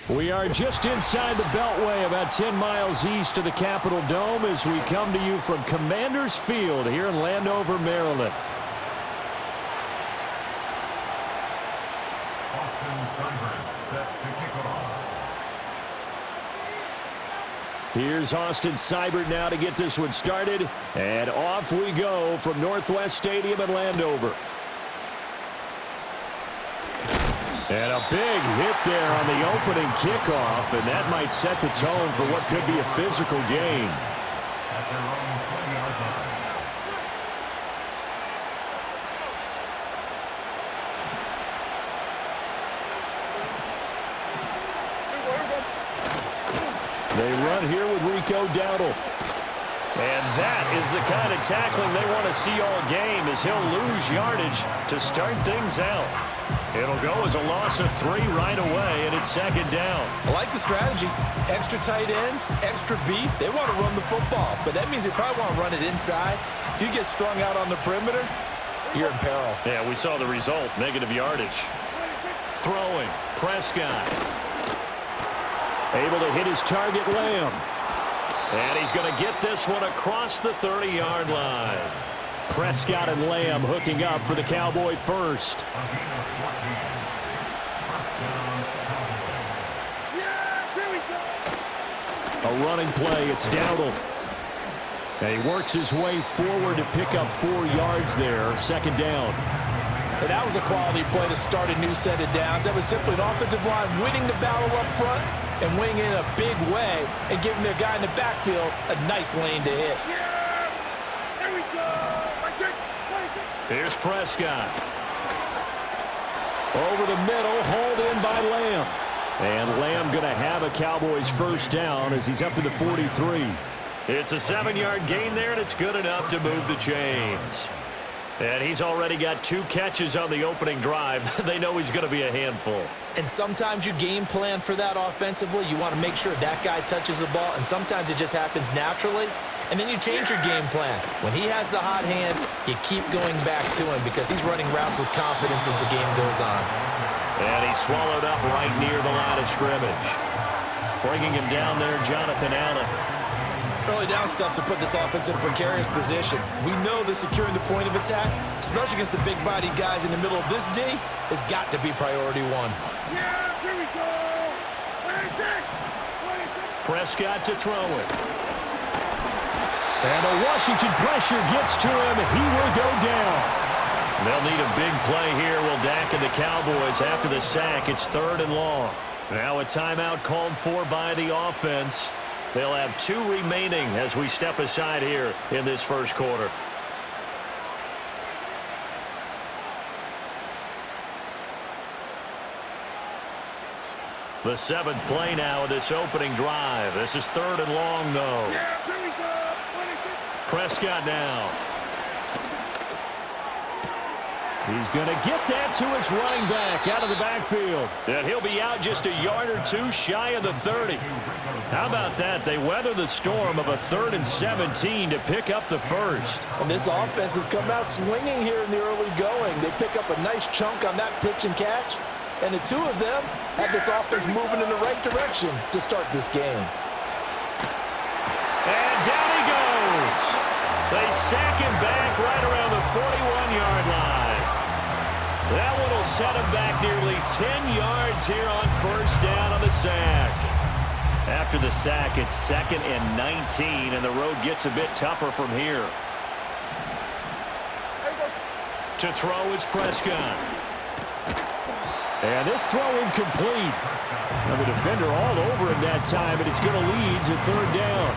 We are just inside the Beltway, about 10 miles east of the Capitol Dome, as we come to you from Commander's Field here in Landover, Maryland. Here's Austin Seibert now to get this one started, and off we go from Northwest Stadium in Landover. And a big hit there on the opening kickoff, and that might set the tone for what could be a physical game. They run here with Rico Dowdle. And that is the kind of tackling they want to see all game, as he'll lose yardage to start things out. It'll go as a loss of 3 right away, and it's second down. I like the strategy. Extra tight ends, extra beef. They want to run the football, but that means they probably want to run it inside. If you get strung out on the perimeter, you're in peril. Yeah, we saw the result, negative yardage. Throwing, Prescott. Able to hit his target, Lamb. And he's going to get this one across the 30-yard line. Prescott and Lamb hooking up for the Cowboy first. A running play, it's Dowdle. And he works his way forward to pick up 4 yards there, second down. And that was a quality play to start a new set of downs. That was simply an offensive line winning the battle up front and winning in a big way and giving their guy in the backfield a nice lane to hit. There we go. Here's Prescott. Over the middle, hauled in by Lamb. And Lamb going to have a Cowboys first down as he's up to the 43. It's a 7-yard gain there, and it's good enough to move the chains. And he's already got 2 catches on the opening drive. They know he's going to be a handful. And sometimes you game plan for that offensively. You want to make sure that guy touches the ball, and sometimes it just happens naturally. And then you change your game plan. When he has the hot hand, you keep going back to him because he's running routes with confidence as the game goes on. And he's swallowed up right near the line of scrimmage. Bringing him down there, Jonathan Allen. Early down stuff's to put this offense in a precarious position. We know that securing the point of attack, especially against the big-bodied guys in the middle of this D, has got to be priority 1. Yeah, here we go. Prescott to throw it. And the Washington pressure gets to him. He will go down. They'll need a big play here. Will Dak and the Cowboys after the sack. It's 3rd and long. Now a timeout called for by the offense. They'll have 2 remaining as we step aside here in this first quarter. The 7th play now of this opening drive. This is 3rd and long, though. Yeah, here we go. Prescott now. He's going to get that to his running back out of the backfield. And he'll be out just a yard or 2 shy of the 30. How about that? They weather the storm of a 3rd and 17 to pick up the first. And this offense has come out swinging here in the early going. They pick up a nice chunk on that pitch and catch. And the 2 of them have this offense moving in the right direction to start this game. And down he goes. They sack him back right around the 41-yard line. That one will set him back nearly 10 yards here on first down on the sack. After the sack, it's 2nd and 19, and the road gets a bit tougher from here. To throw is Prescott. And this throw incomplete. And the defender all over him that time, and it's going to lead to 3rd down.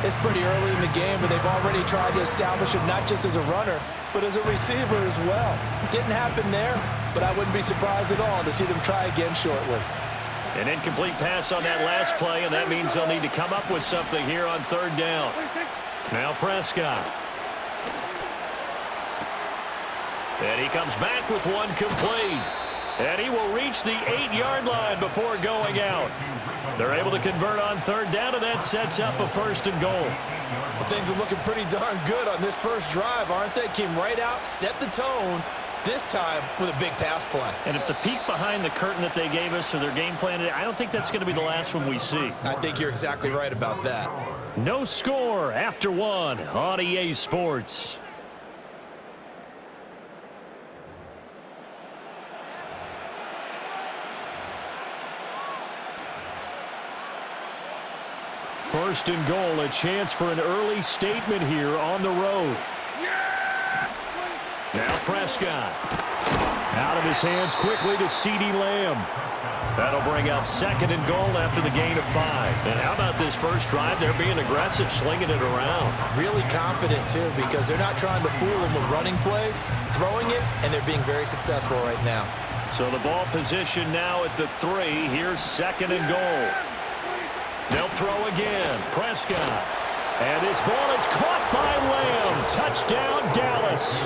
It's pretty early in the game, but they've already tried to establish him not just as a runner, but as a receiver as well. Didn't happen there, but I wouldn't be surprised at all to see them try again shortly. An incomplete pass on that last play, and that means they'll need to come up with something here on 3rd down. Now Prescott. And he comes back with one complete. And he will reach the 8-yard line before going out. They're able to convert on 3rd down, and that sets up a 1st and goal. Well, things are looking pretty darn good on this first drive, aren't they? Came right out, set the tone, this time with a big pass play. And if the peek behind the curtain that they gave us or their game plan, I don't think that's going to be the last one we see. I think you're exactly right about that. No score after one on EA Sports. First and goal, a chance for an early statement here on the road. Now Prescott. Out of his hands quickly to CeeDee Lamb. That'll bring up second and goal after the gain of 5. And how about this first drive? They're being aggressive, slinging it around. Really confident, too, because they're not trying to fool them with running plays, throwing it, and they're being very successful right now. So the ball position now at the 3. Here's second and goal. They'll throw again. Prescott. And this ball is caught by Lamb. Touchdown, Dallas.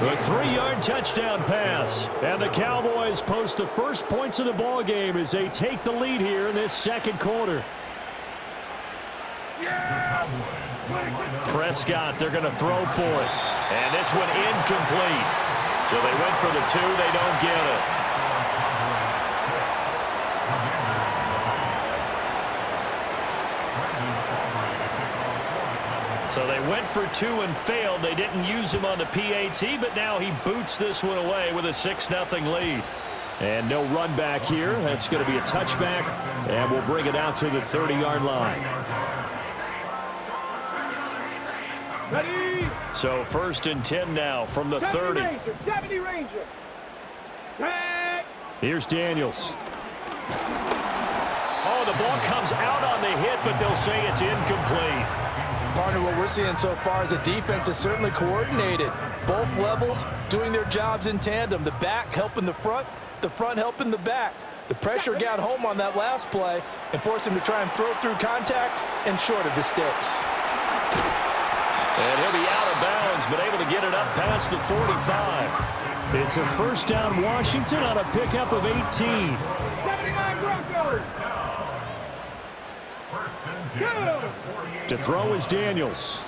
A 3-yard touchdown pass. And the Cowboys post the first points of the ball game as they take the lead here in this second quarter. Prescott, they're going to throw for it. And this one incomplete. So they went for the 2. They don't get it. So they went for 2 and failed. They didn't use him on the PAT, but now he boots this one away with a 6-0 lead. And no run back here. That's going to be a touchback, and we'll bring it out to the 30-yard line. Ready? So first and 10 now from the 30. 70 Ranger. Back. Here's Daniels. Oh, the ball comes out on the hit, but they'll say it's incomplete. Partner, what we're seeing so far is the defense is certainly coordinated. Both levels doing their jobs in tandem. The back helping the front helping the back. The pressure got home on that last play and forced him to try and throw through contact and short of the sticks. And he'll be out of bounds, but able to get it up past the 45. It's a first down Washington on a pickup of 18. 79 Broncos. To throw is Daniels.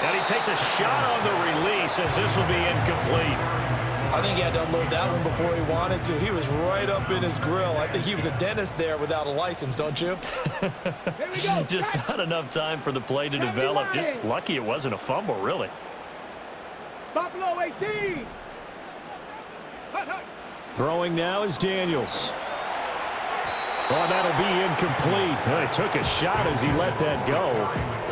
And he takes a shot on the release as this will be incomplete. I think he had to unload that one before he wanted to. He was right up in his grill. I think he was a dentist there without a license, don't you? Here we go. Just not enough time for the play to develop. Just lucky it wasn't a fumble, really. Buffalo 18. Throwing now is Daniels. Oh, that'll be incomplete. Well, he took a shot as he let that go.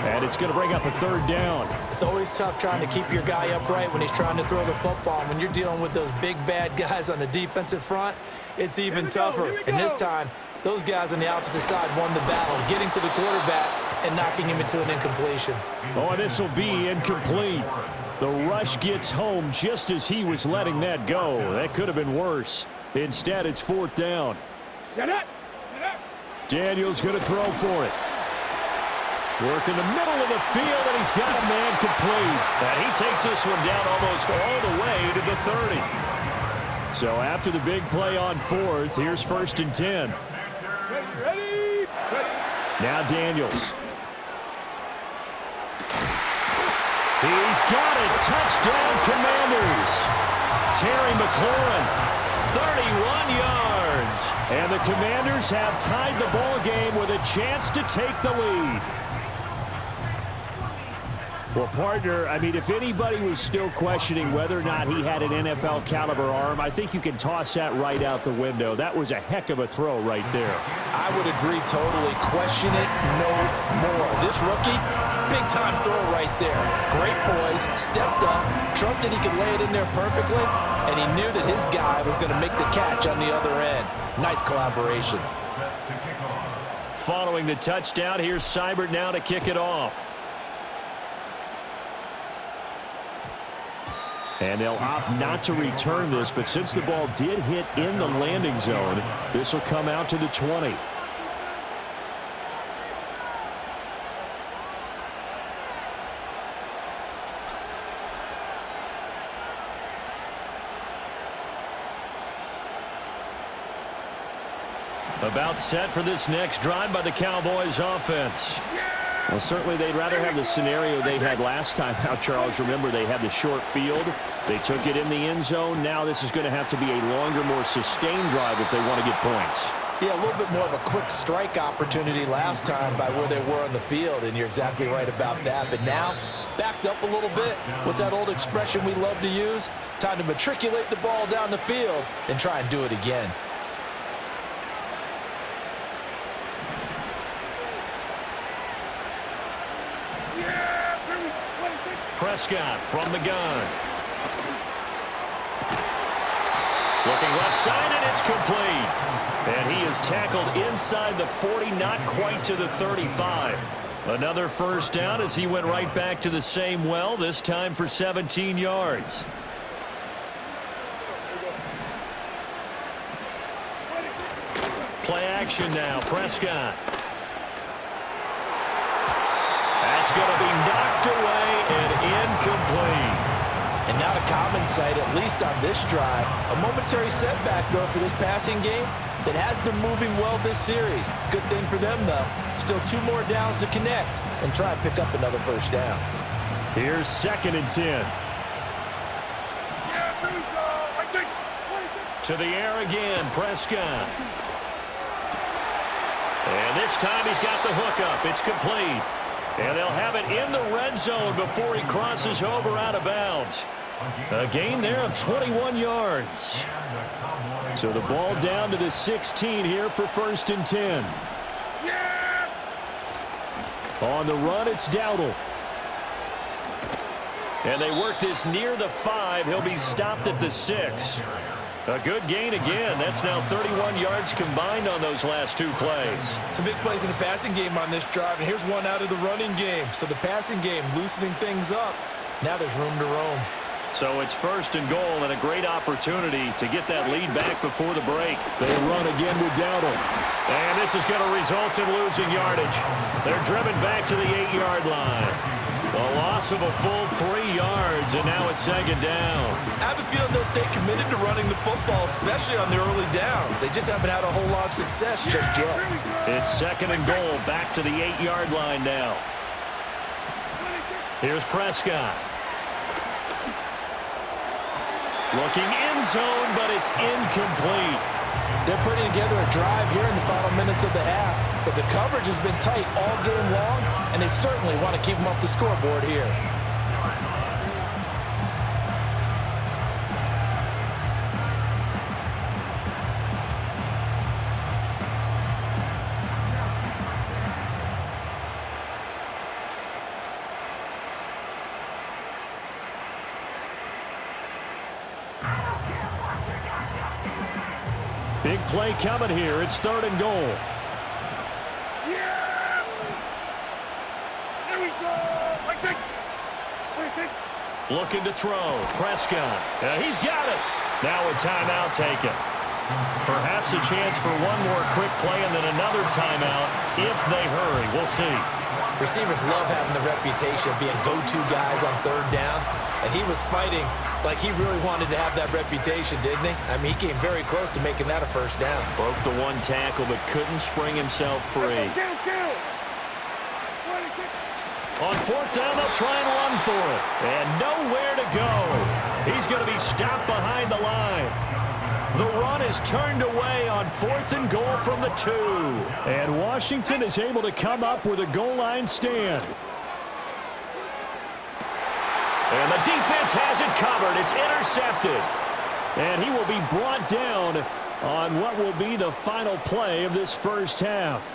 And it's going to bring up a third down. It's always tough trying to keep your guy upright when he's trying to throw the football. When you're dealing with those big, bad guys on the defensive front, it's even tougher. And this time, those guys on the opposite side won the battle, getting to the quarterback and knocking him into an incompletion. Oh, and this will be incomplete. The rush gets home just as he was letting that go. That could have been worse. Instead, it's fourth down. Get it. Daniels going to throw for it. Work in the middle of the field, and he's got a man complete. And he takes this one down almost all the way to the 30. So after the big play on fourth, here's first and 10. Ready. Now Daniels. He's got it. Touchdown, Commanders. Terry McLaurin, 31 yards. And the Commanders have tied the ball game with a chance to take the lead. Well, partner, I mean, if anybody was still questioning whether or not he had an NFL caliber arm, I think you can toss that right out the window. That was a heck of a throw right there. I would agree totally. Question it no more. This rookie, big-time throw right there. Great poise, stepped up, trusted he could lay it in there perfectly, and he knew that his guy was going to make the catch on the other end. Nice collaboration. Following the touchdown, here's Seibert now to kick it off. And they'll opt not to return this, but since the ball did hit in the landing zone, this will come out to the 20. About set for this next drive by the Cowboys offense. Well, certainly they'd rather have the scenario they had last time out, Charles. Remember, they had the short field. They took it in the end zone. Now this is going to have to be a longer, more sustained drive if they want to get points. Yeah, a little bit more of a quick strike opportunity last time by where they were on the field, and you're exactly right about that. But now, backed up a little bit. What's that old expression we love to use? Time to matriculate the ball down the field and try and do it again. Prescott from the gun. Looking left side, and it's complete. And he is tackled inside the 40, not quite to the 35. Another first down as he went right back to the same well, this time for 17 yards. Play action now, Prescott. That's going to be knocked away and incomplete. And not a common sight, at least on this drive. A momentary setback, though, for this passing game that has been moving well this series. Good thing for them, though. Still 2 more downs to connect and try and pick up another first down. Here's 2nd and 10. To the air again, Prescott. And this time he's got the hookup. It's complete. And they'll have it in the red zone before he crosses over out of bounds. A gain there of 21 yards. So the ball down to the 16 here for 1st and 10. On the run, it's Dowdle. And they work this near the 5. He'll be stopped at the 6. A good gain again. That's now 31 yards combined on those last 2 plays. Some big plays in the passing game on this drive, and here's one out of the running game. So the passing game loosening things up. Now there's room to roam. So it's 1st and goal and a great opportunity to get that lead back before the break. They run again with Dowdle. And this is going to result in losing yardage. They're driven back to the 8-yard line. A loss of a full 3 yards, and now it's 2nd down. I have a feeling they'll stay committed to running the football, especially on the early downs. They just haven't had a whole lot of success just yet. It's 2nd and goal, back to the 8-yard line now. Here's Prescott. Looking end zone, but it's incomplete. They're putting together a drive here in the final minutes of the half, but the coverage has been tight all game long, and they certainly want to keep them off the scoreboard here. Big play coming here. It's 3rd and goal. Looking to throw. Prescott. He's got it. Now a timeout taken. Perhaps a chance for one more quick play and then another timeout if they hurry. We'll see. Receivers love having the reputation of being go-to guys on 3rd down, and he was fighting like he really wanted to have that reputation, didn't he? I mean, he came very close to making that a first down. Broke the 1 tackle but couldn't spring himself free. On 4th down, they'll try and run for it. And nowhere to go. He's going to be stopped behind the line. The run is turned away on 4th and goal from the 2. And Washington is able to come up with a goal line stand. And the defense has it covered. It's intercepted. And he will be brought down on what will be the final play of this first half.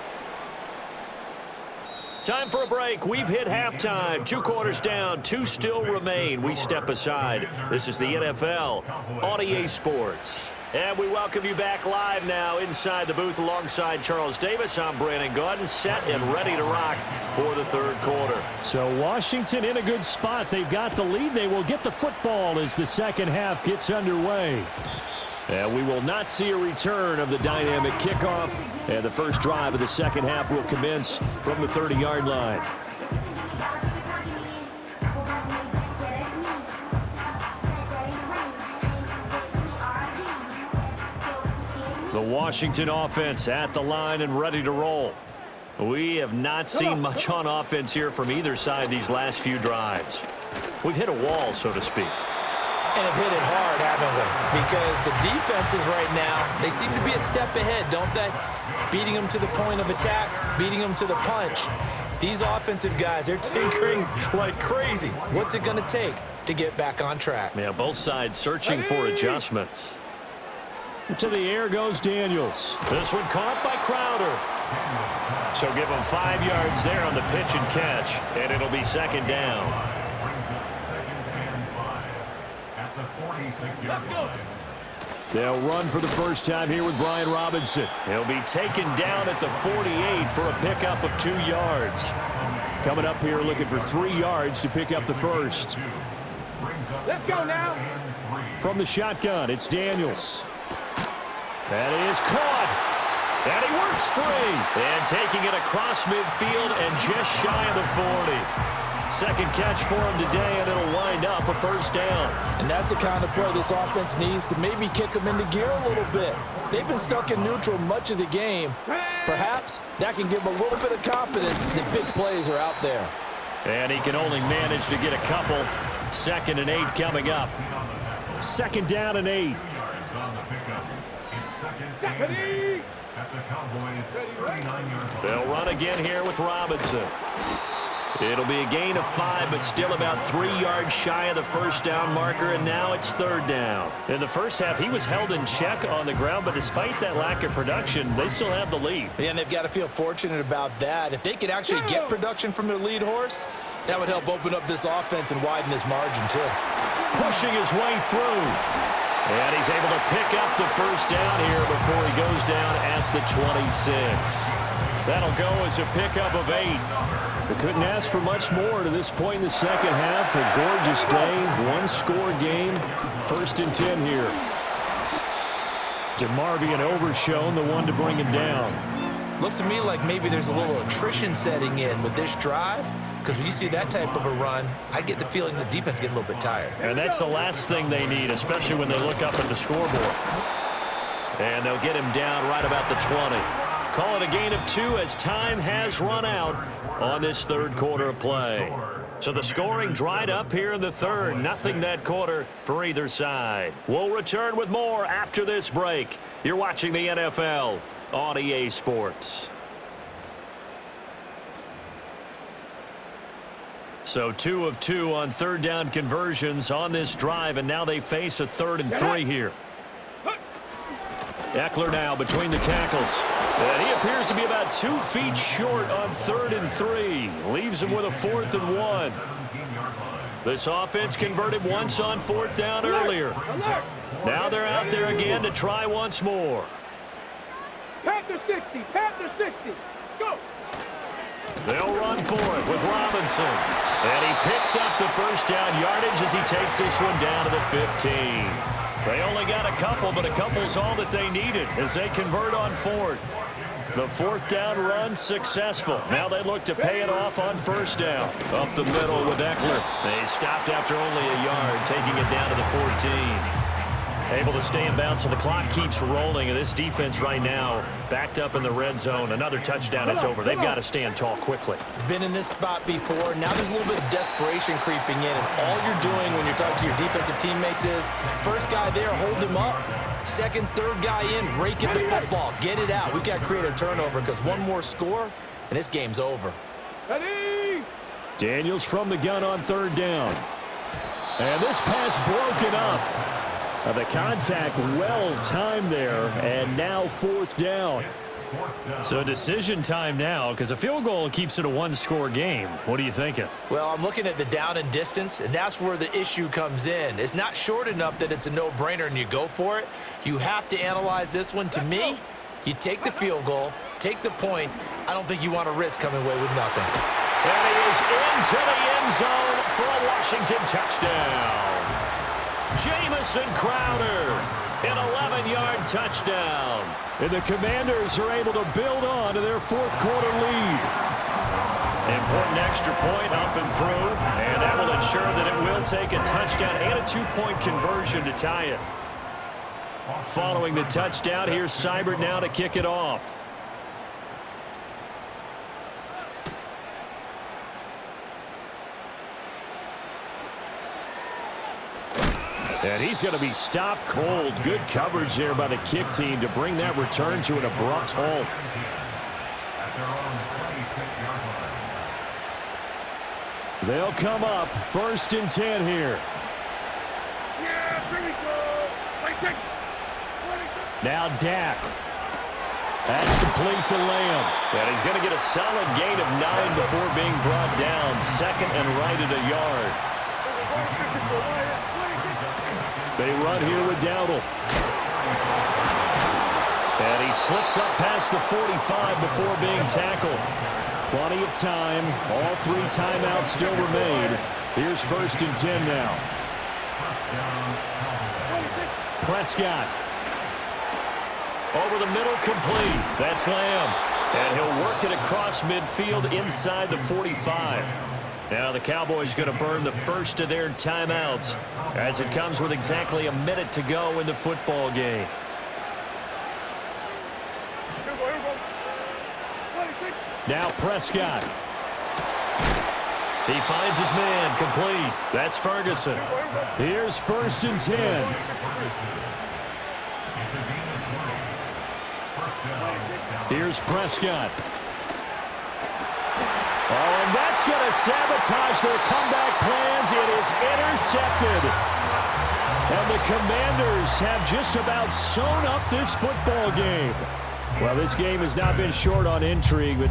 Time for a break. We've hit halftime. 2 quarters down. 2 still remain. We step aside. This is the NFL on EA Sports. And we welcome you back live now inside the booth alongside Charles Davis. I'm Brandon Gaudin, set and ready to rock for the 3rd quarter. So Washington in a good spot. They've got the lead. They will get the football as the second half gets underway. And we will not see a return of the dynamic kickoff. And the first drive of the second half will commence from the 30-yard line. The Washington offense at the line and ready to roll. We have not seen much on offense here from either side these last few drives. We've hit a wall, so to speak. And have hit it hard, haven't we? Because the defenses right now, they seem to be a step ahead, don't they? Beating them to the point of attack, beating them to the punch. These offensive guys, they're tinkering like crazy. What's it going to take to get back on track? Yeah, both sides searching for adjustments. To the air goes Daniels. This one caught by Crowder. So give him 5 yards there on the pitch and catch, and it'll be second down. They'll run for the first time here with Brian Robinson. He'll be taken down at the 48 for a pickup of 2 yards. Coming up here looking for 3 yards to pick up the first. Let's go now. From the shotgun, it's Daniels. That is caught. And he works free. And taking it across midfield and just shy of the 40. Second catch for him today, and it'll wind up a first down. And that's the kind of play this offense needs to maybe kick them into gear a little bit. They've been stuck in neutral much of the game. Perhaps that can give them a little bit of confidence that big plays are out there. And he can only manage to get a couple. 2nd and 8 coming up. 2nd down and 8. They'll run again here with Robinson. It'll be a gain of 5, but still about 3 yards shy of the first down marker, and now it's 3rd down. In the first half, he was held in check on the ground, but despite that lack of production, they still have the lead. Yeah, and they've got to feel fortunate about that. If they could actually get production from their lead horse, that would help open up this offense and widen this margin, too. Pushing his way through. And he's able to pick up the first down here before he goes down at the 26. That'll go as a pickup of 8. We couldn't ask for much more to this point in the second half. A gorgeous day, 1-score game. 1st and 10 here. DeMarvion Overshown, the one to bring him down. Looks to me like maybe there's a little attrition setting in with this drive, because when you see that type of a run, I get the feeling the defense getting a little bit tired. And that's the last thing they need, especially when they look up at the scoreboard. And they'll get him down right about the 20. Call it a gain of 2 as time has run out on this 3rd quarter of play. So the scoring dried up here in the 3rd. Nothing that quarter for either side. We'll return with more after this break. You're watching the NFL on EA Sports. So 2 of 2 on 3rd down conversions on this drive, and now they face a 3rd and 3 here. Eckler now between the tackles. And he appears to be about 2 feet short on 3rd and 3. Leaves him with a 4th and 1. This offense converted once on 4th down earlier. Now they're out there again to try once more. Panther 60, Panther 60. Go. They'll run for it with Robinson. And he picks up the first down yardage as he takes this one down to the 15. They only got a couple, but a couple's all that they needed as they convert on 4th. The 4th down run successful. Now they look to pay it off on 1st down. Up the middle with Eckler. They stopped after only a yard, taking it down to the 14. Able to stay in bounds, so the clock keeps rolling. And this defense right now backed up in the red zone. Another touchdown, it's over. They've got to stand tall quickly. Been in this spot before. Now there's a little bit of desperation creeping in. And all you're doing when you're talking to your defensive teammates is, first guy there, hold him up. Second, third guy in, rake at the football. Get it out. We've got to create a turnover because one more score, and this game's over. Ready. Daniels from the gun on 3rd down. And this pass broken up. The contact well timed there, and now 4th down. So decision time now, because a field goal keeps it a 1-score game. What are you thinking? Well, I'm looking at the down and distance, and that's where the issue comes in. It's not short enough that it's a no-brainer and you go for it. You have to analyze this one. To me, you take the field goal, take the points. I don't think you want to risk coming away with nothing. And he is into the end zone for a Washington touchdown. Jamison Crowder, an 11-yard touchdown. And the Commanders are able to build on to their 4th quarter lead. Important extra point up and through, and that will ensure that it will take a touchdown and a 2-point conversion to tie it. Following the touchdown, here's Seibert now to kick it off. And he's going to be stopped cold. Good coverage there by the kick team to bring that return to an abrupt halt. They'll come up 1st and 10 here. Now Dak. That's complete to Lamb. And he's going to get a solid gain of 9 before being brought down. 2nd and right at a yard. They run here with Dowdle. And he slips up past the 45 before being tackled. Plenty of time. All 3 timeouts still remain. Here's 1st and 10 now. Prescott. Over the middle, complete. That's Lamb. And he'll work it across midfield inside the 45. Now the Cowboys going to burn the first of their timeouts as it comes with exactly a minute to go in the football game. Now Prescott. He finds his man, complete. That's Ferguson. Here's 1st and 10. Here's Prescott. Oh, and that's going to sabotage their comeback plans. It is intercepted. And the Commanders have just about sewn up this football game. Well, this game has not been short on intrigue, but